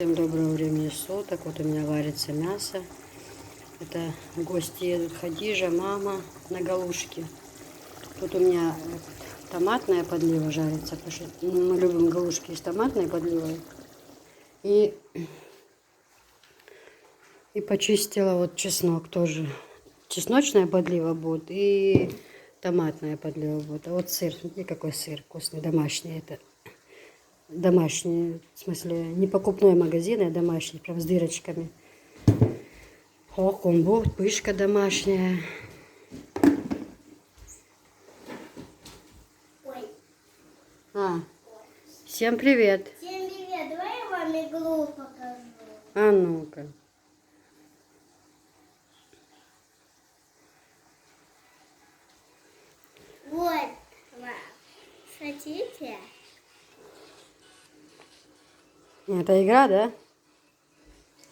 Всем доброго времени суток. Вот у меня варится мясо. Это гости едут. Хадижа, мама на галушки. Тут у меня томатная подлива жарится. Потому что мы любим галушки с томатной подливой. И почистила вот чеснок тоже. Чесночная подлива будет и томатная подлива будет. А вот сыр. Смотрите, какой сыр вкусный, домашний. Это домашний, в смысле, не покупной магазин, а домашний, прям с дырочками. Ох, он будет, пышка домашняя. Ой. Всем привет. Всем привет. Давай я вам иглу покажу. А ну-ка. Вот. Хотите? Это игра, да?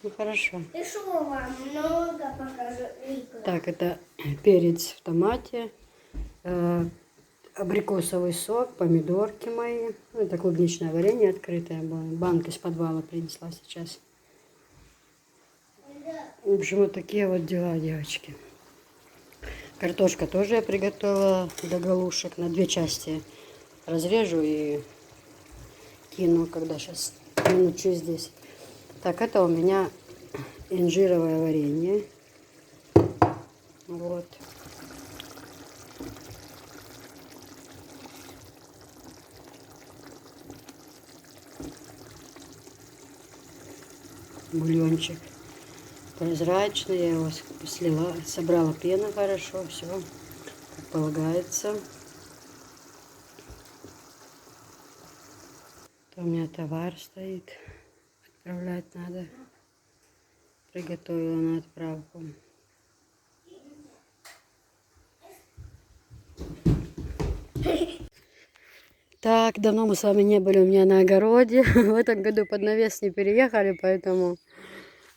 Ну хорошо. И что вам много покажу игру? Так, это перец в томате, абрикосовый сок, помидорки мои. Ну, это клубничное варенье открытое было. Банка из подвала принесла сейчас. В общем, вот такие вот дела, девочки. Картошка тоже я приготовила до галушек на 2 части. Разрежу и кину, когда сейчас минут через 10. Так, это у меня инжировое варенье. Вот. Бульончик прозрачный. Я его слила, собрала пену хорошо, все как полагается. У меня товар стоит. Отправлять надо. Приготовила на отправку. Так, давно мы с вами не были у меня на огороде. В этом году под навес не переехали, поэтому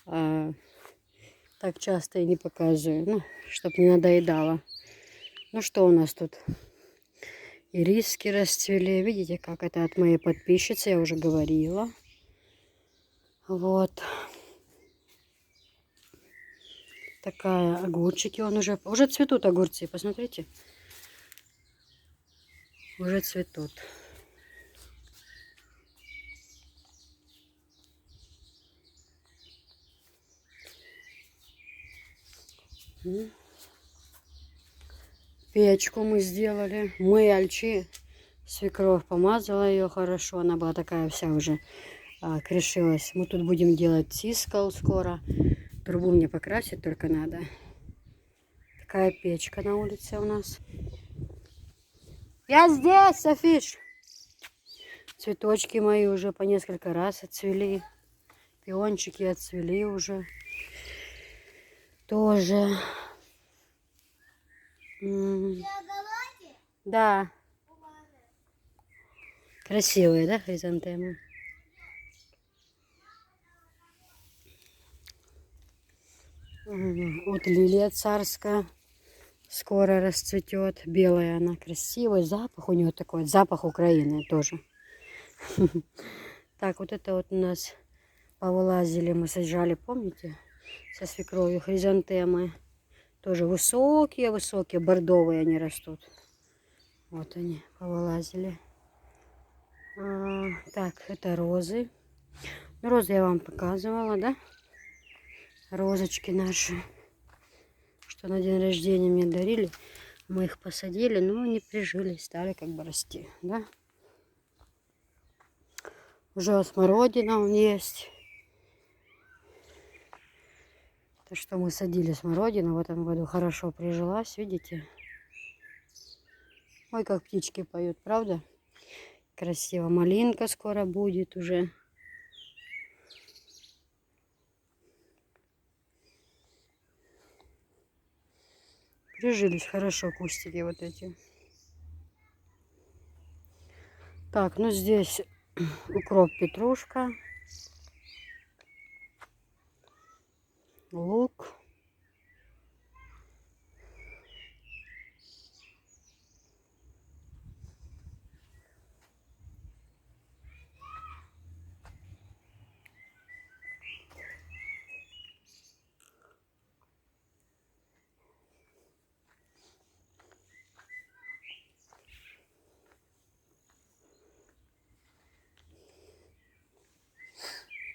так часто и не показываю. Ну, чтоб не надоедало. Ну, что у нас тут? Ириски расцвели. Видите, как это от моей подписчицы, я уже говорила. Вот. Такая, огурчики, он уже цветут огурцы, посмотрите. Уже цветут. Печку мы сделали. Мы альчи. Свекровь помазала ее хорошо. Она была такая вся уже крешилась. Мы тут будем делать тискал скоро. Трубу мне покрасить только надо. Такая печка на улице у нас. Я здесь, Софиш. Цветочки мои уже по несколько раз отцвели. Пиончики отцвели уже. Тоже. Да. Красивые, да, хризантемы? Вот лилия царская. Скоро расцветет. Белая она, красивый. Запах у нее такой. Запах Украины тоже. Так, вот это вот у нас повылазили. Мы сажали, помните? Со свекровью хризантемы. Тоже высокие-высокие. Бордовые они растут. Вот они повылазили. Так, это розы. Розы я вам показывала, да? Розочки наши. Что на день рождения мне дарили. Мы их посадили, но не прижились, стали как бы расти, да? Уже смородина есть. То, что мы садили смородину в этом году, хорошо прижилась, видите? Ой, как птички поют, правда? Красиво. Малинка скоро будет уже. Прижились хорошо кустики вот эти. Так, ну здесь укроп, петрушка, лук.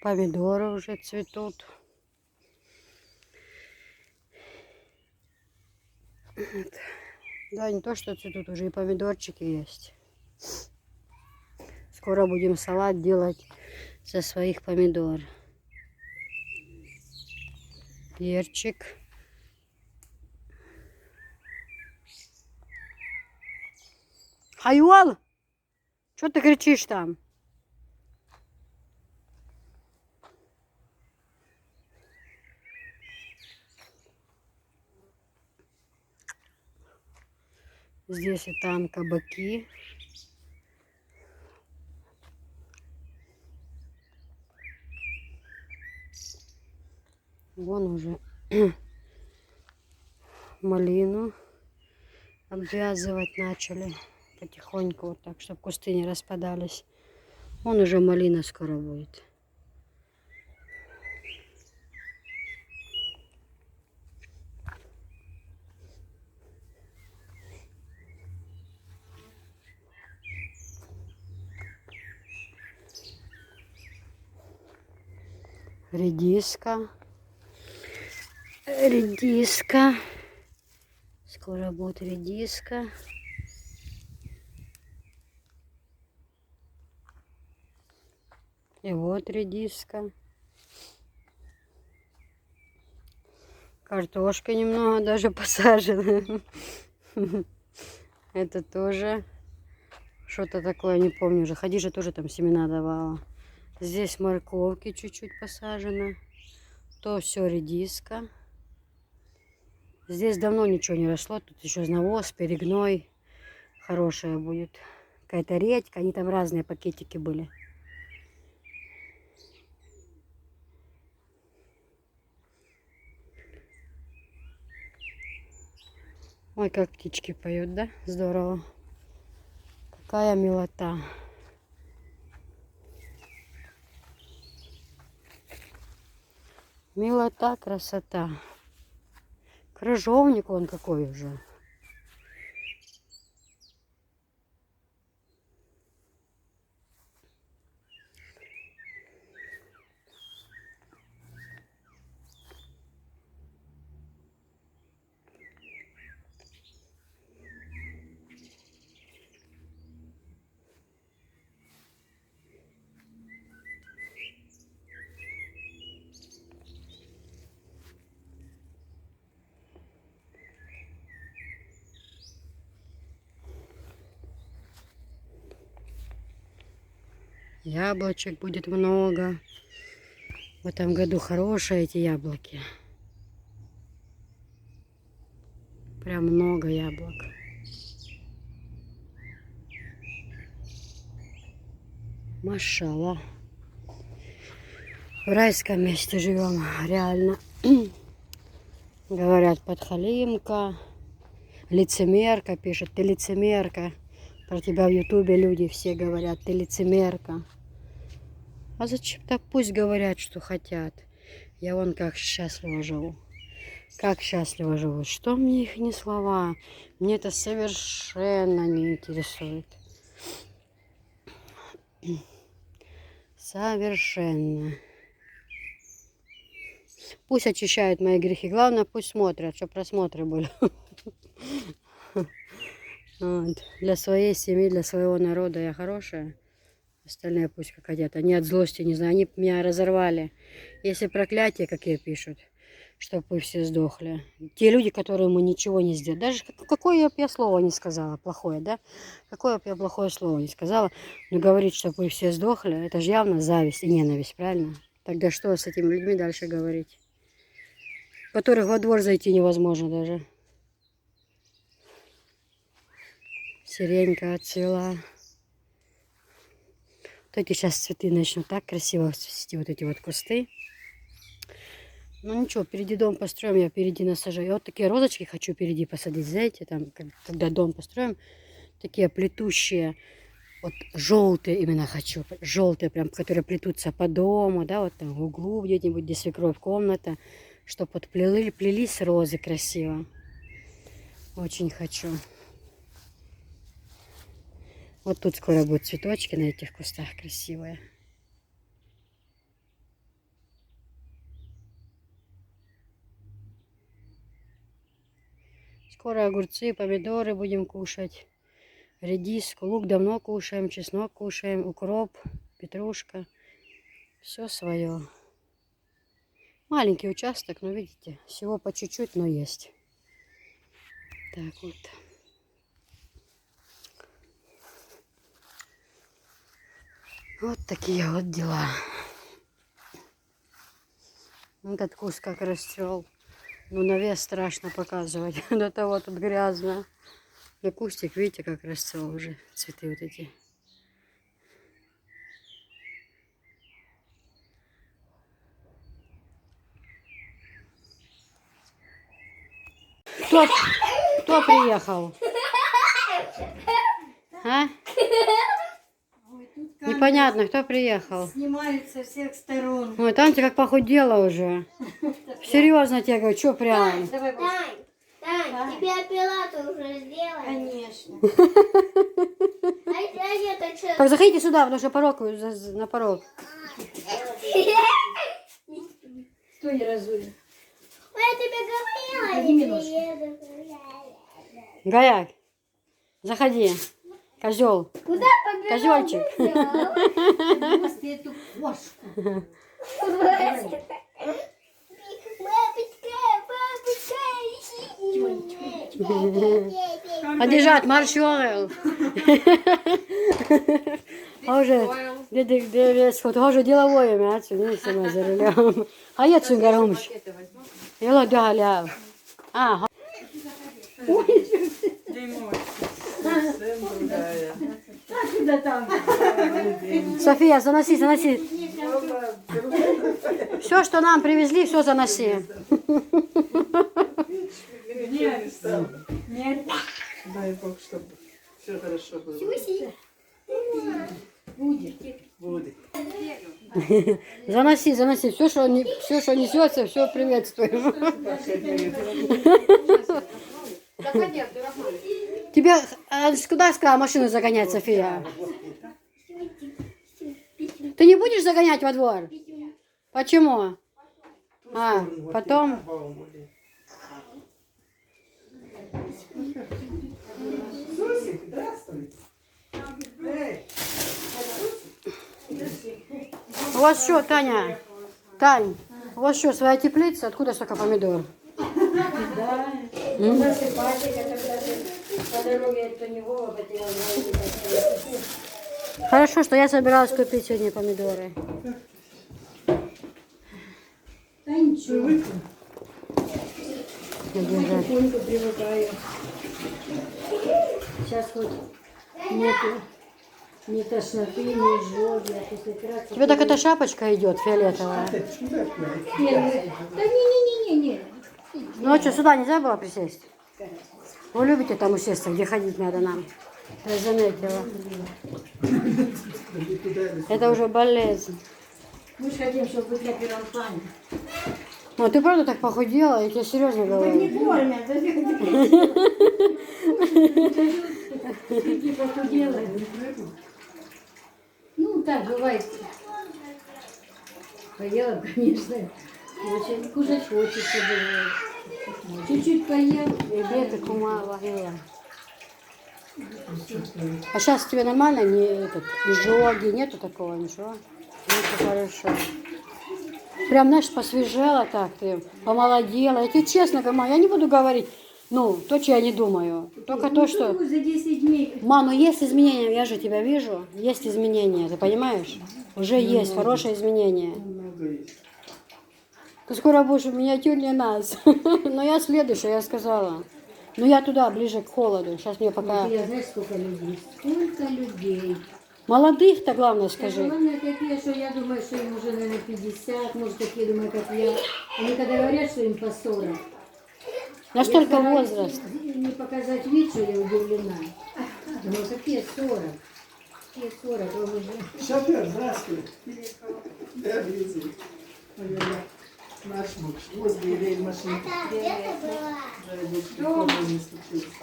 Помидоры уже цветут. Вот. Да, не то, что цветут, уже и помидорчики есть. Скоро будем салат делать со своих помидор. Перчик. Хайвал! Что ты кричишь там? Здесь и там кабаки. Вон уже малину обвязывать начали потихоньку, вот так, чтобы кусты не распадались. Вон уже малина скоро будет. Редиска. Редиска. Скоро будет редиска. И вот редиска. Картошка немного даже посажена. Это тоже что-то такое, не помню уже. Хадижа тоже там семена давала. Здесь морковки чуть-чуть посажено. То все редиска. Здесь давно ничего не росло. Тут еще навоз, перегной. Хорошая будет. Какая-то редька. Они там разные пакетики были. Ой, как птички поют, да? Здорово. Какая милота. Милота, красота. Крыжовник он какой уже. Яблочек будет много. В этом году хорошие эти яблоки. Прям много яблок. Машалла. В райском месте живем, реально. Говорят, подхалимка, лицемерка, пишет, ты лицемерка. Про тебя в ютубе люди все говорят, ты лицемерка. А зачем так? Пусть говорят, что хотят. Я вон как счастливо живу. Как счастливо живу. Что мне их не слова? Мне это совершенно не интересует. Совершенно. Пусть очищают мои грехи. Главное, пусть смотрят, чтобы просмотры были. Вот. Для своей семьи, для своего народа я хорошая. Остальные пусть как хотят. Они от злости, не знаю, они меня разорвали. Если проклятие, какие пишут, чтобы вы все сдохли. Те люди, которые ему ничего не сделали. Даже какое я слово не сказала, плохое, да? Какое я плохое слово не сказала. Но говорить, чтобы вы все сдохли, это же явно зависть и ненависть, правильно? Тогда что с этими людьми дальше говорить? Которых во двор зайти невозможно даже. Сиренька отцвела. Вот эти сейчас цветы начнут так красиво цвести, вот эти вот кусты. Ну ничего, впереди дом построим, я впереди насажаю. Я вот такие розочки хочу впереди посадить, знаете, там, когда дом построим, такие плетущие, вот желтые именно хочу, желтые прям, которые плетутся по дому, да, вот там в углу где-нибудь, где свекровь комната, чтобы вот плелись розы красиво. Очень хочу. Вот тут скоро будут цветочки на этих кустах красивые. Скоро огурцы, помидоры будем кушать. Редиску, лук давно кушаем, чеснок кушаем, укроп, петрушка. Все свое. Маленький участок, но видите, всего по чуть-чуть, но есть. Так вот. Вот такие вот дела. Этот куст как расцвел. Ну, навес страшно показывать. До того тут грязно. Но кустик, видите, как расцвел уже. Цветы вот эти. Кто приехал? А? Непонятно, кто приехал. Снимают со всех сторон. Ой, Танька как похудела уже. Серьезно тебе говорю, что прям? Давай, Тань, тебе операцию уже сделали? конечно. А это что? Так, заходите сюда, потому что порог, на порог. Что не разули? Я тебе говорила, Подними не ножки. приеду. Гаяк, заходи. Козел. Куда побежал? Козельчик. Просто эту кошку. Подержать маршрут. Уже, уже деловое мясо, не сама за рулем. А я цунгаромш. Я галя. А, А куда там? София, заноси, заноси. Все, что нам привезли, все заноси. Нет. Дай Бог, чтобы все хорошо было. Будет. Будет. Заноси, заноси. Все, что несется, все приветствуем. Тебе куда сказала машину загонять, София? Ты не будешь загонять во двор? Почему? А, потом... Сусик, здравствуй. Эй, У вас что, Таня? Тань, у вас что, своя теплица? Откуда столько помидор? Да. Насыпать их, это даже по дороге это не Вова потерял. Хорошо, что я собиралась купить сегодня помидоры. Да ничего. Держать. Потихоньку привыкаю. Сейчас хоть нету ни тошноты, ни изжоги, а после операции... Тебе так эта шапочка идет фиолетовая. Нет, да не. Ну а что, сюда нельзя было присесть? Вы любите там усесться, где ходить надо нам? Я заметила. Это уже болезнь. Мы же хотим, чтобы быть на первом плане. Ну, ты правда так похудела? Я тебе серьезно Да не говорю. кормят, ты похудела. Ну, так бывает. Поела, конечно. Очень кушать хочется бывает. Чуть-чуть поел. Где ты, кума, варила? А сейчас тебе нормально? Не этот, изжоги, нету такого, ничего? Ну, это хорошо. Прям, знаешь, посвежела так ты, помолодела. Я тебе честно говорю, я не буду говорить, ну, то, что я не думаю. Только то, что... За 10 дней. Мама, ну есть изменения, я же тебя вижу. Есть изменения, ты понимаешь? Уже есть хорошие изменения. много есть. Ты скоро будешь миниатюрнее нас. Но я следующая, я сказала. Но я туда, ближе к холоду. Сейчас мне пока... Я знаешь, сколько людей? Сколько людей. Молодых-то, главное, скажи. Главное, такие, что я думаю, что им уже, наверное, 50, может, такие думают, как я. Они когда говорят, что им по 40. Настолько я стараюсь возраст. не показать вид, что я удивлена. Думаю, какие 40? Какие 40? Вам уже... Шофер, здравствуй. Да, везу. Наверное, наш муж. Возле рейд машины. А где ты была? Дай Бог, чтобы такого не случилось.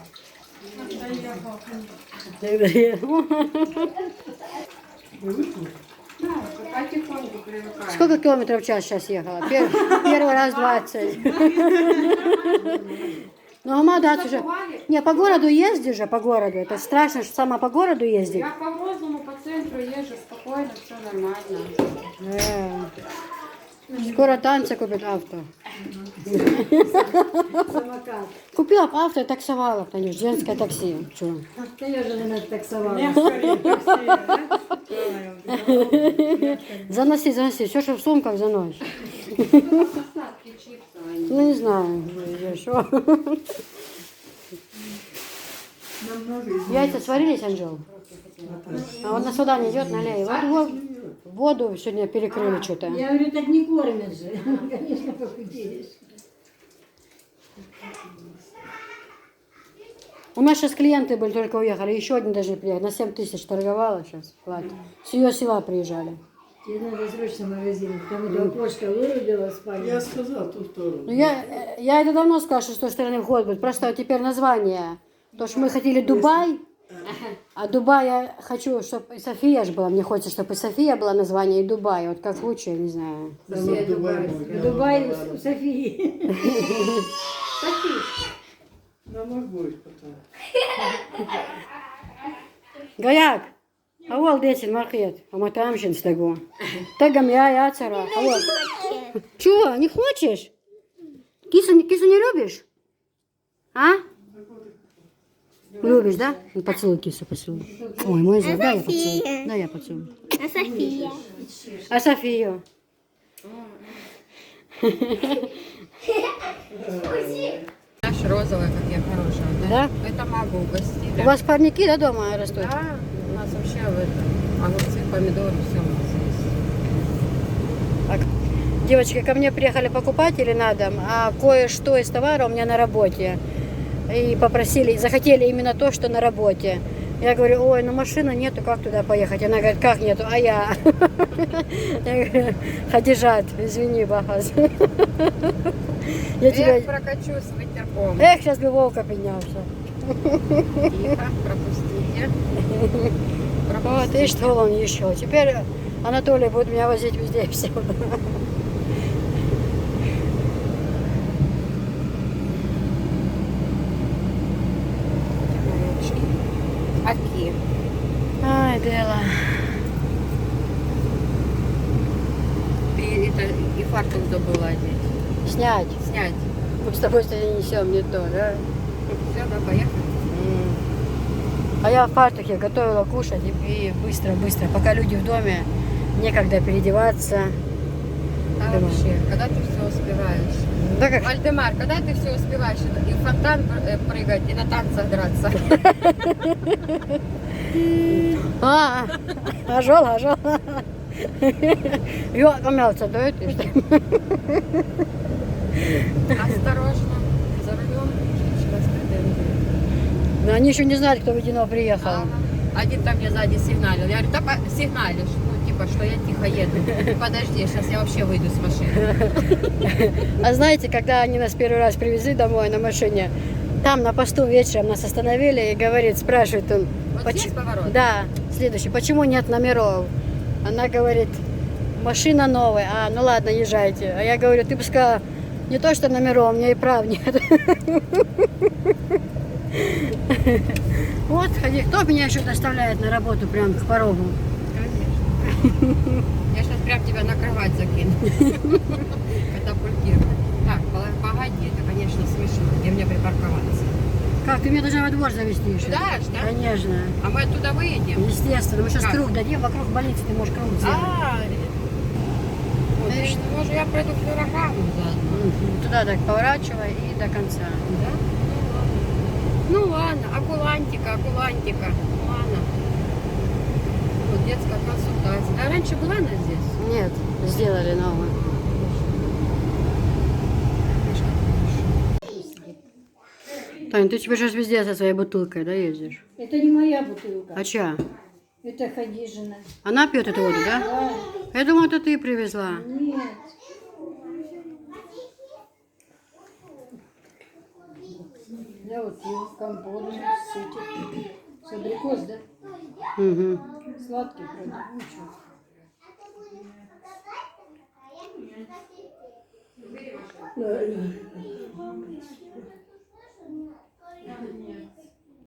Привыкли? Сколько километров в час сейчас ехала? Первый раз 20. Ну, Амада уже... Не, по городу ездишь же, по городу. Это страшно, что сама по городу ездить. Я по Грозному, по центру езжу спокойно, все нормально. Скоро танцы купит авто. Самокат. Купила бы авто и таксовала, конечно, женское такси. Чё? Та я вже не таксувала. Заноси, заноси. Все, что в сумках, занось. Остатки чипса, они. Ну, не знаю, где что. Яйца сварились, Анжел? А он на сюда не идет, налей. Вот воду сегодня перекрыли что-то. Я говорю, так не кормят же. Конечно, похудеешь. У меня сейчас клиенты были, только уехали. Еще один даже приехал. На 7 тысяч торговала сейчас. Платит. С ее села приезжали. Тебе надо срочно в магазин. Там это окошко вырубила спальню. Я сказал ту сторону. Ну, я это давно сказала, что с той стороны вход будет. Просто теперь название. То, что мы хотели Дубай. А Дубай я хочу, чтобы и София же была. Мне хочется, чтобы и София была название, и Дубай. Вот как лучше, я не знаю. Все Дубай. Дубай у Софии. Ну, могу потом. Gajāk, avol dēcin markiet, а мы там сейчас того. Тагам я цара. Авол. Чего, не хочешь? Кису не любишь? А? Любишь, да? Ну, поцелуй кису, поцелуй. Ой, мой зад, дай я поцелую. Дай я поцелую. А София? А Софию? Наш розовый, как я хорошая. Да? Это могу угостить. У вас парники, да, дома растут? Да, у нас вообще в этом огурцы, помидоры, все у нас есть. Так, девочки, ко мне приехали покупатели на дом, а кое-что из товара у меня на работе. И попросили, захотели именно то, что на работе. Я говорю, ой, ну машины нету, как туда поехать? Она говорит, как нету? А я? Я говорю, Хадижат, извини, Бахаз. Я тебя... Прокачу с ветерком. Эх, сейчас бы Вовка поднялся. Тихо, пропустите. Вот, и что он еще? Теперь Анатолий будет меня возить везде и всюду. Аки. Ай, Дела. Ты это и фартук забыла одеть. Снять. Снять. Мы с тобой сегодня несем не то, да? Все, да, поехали. А я в фартуке готовила кушать и быстро, пока люди в доме, некогда переодеваться. А Думаю. вообще, когда ты все успеваешь? Да как? Вальдемар, когда ты все успеваешь? И в фонтан прыгать, и на танцах драться. Ажол. Йо, помялся, да, это что? Осторожно, за рулем женщина с претензией. Но они еще не знают, кто водяного приехал. Ага. Один там мне сзади сигналил. Я говорю, да сигналишь, ну типа, что я тихо еду. Подожди, сейчас я вообще выйду с машины. А знаете, когда они нас первый раз привезли домой на машине, там на посту вечером нас остановили и говорит, спрашивает он, Вот здесь поворот? да, следующий, почему нет номеров? Она говорит, машина новая. А, ну ладно, езжайте. А я говорю, ты бы сказала, не то что номеров, у меня и прав нет. Вот, ходи, кто меня еще доставляет на работу прям к порогу? Конечно. Я сейчас прям тебя на кровать закину. Катапультирую. Так, погоди, это, конечно, смешно. Где мне припарковаться? Как, ты меня должна во двор завести еще? Да, да? Конечно. А мы оттуда выедем? Естественно, мы сейчас Как? круг дадим, вокруг больницы ты можешь круг сделать. Может, я пройду флюорограмму заодно? Туда так поворачивай и до конца. Да? Ну ладно, акулантика. Ну ладно. Вот детская консультация. А раньше была она здесь? Нет, сделали новую. Тань, ты теперь сейчас везде со своей бутылкой, да, ездишь? Это не моя бутылка. А чья? Это Хадижина. Она пьет эту воду, да? Да. Я думала, это ты привезла. Нет. Я вот пью компот с этих. С абрикос, да? Угу. Сладкий вроде. Ничего.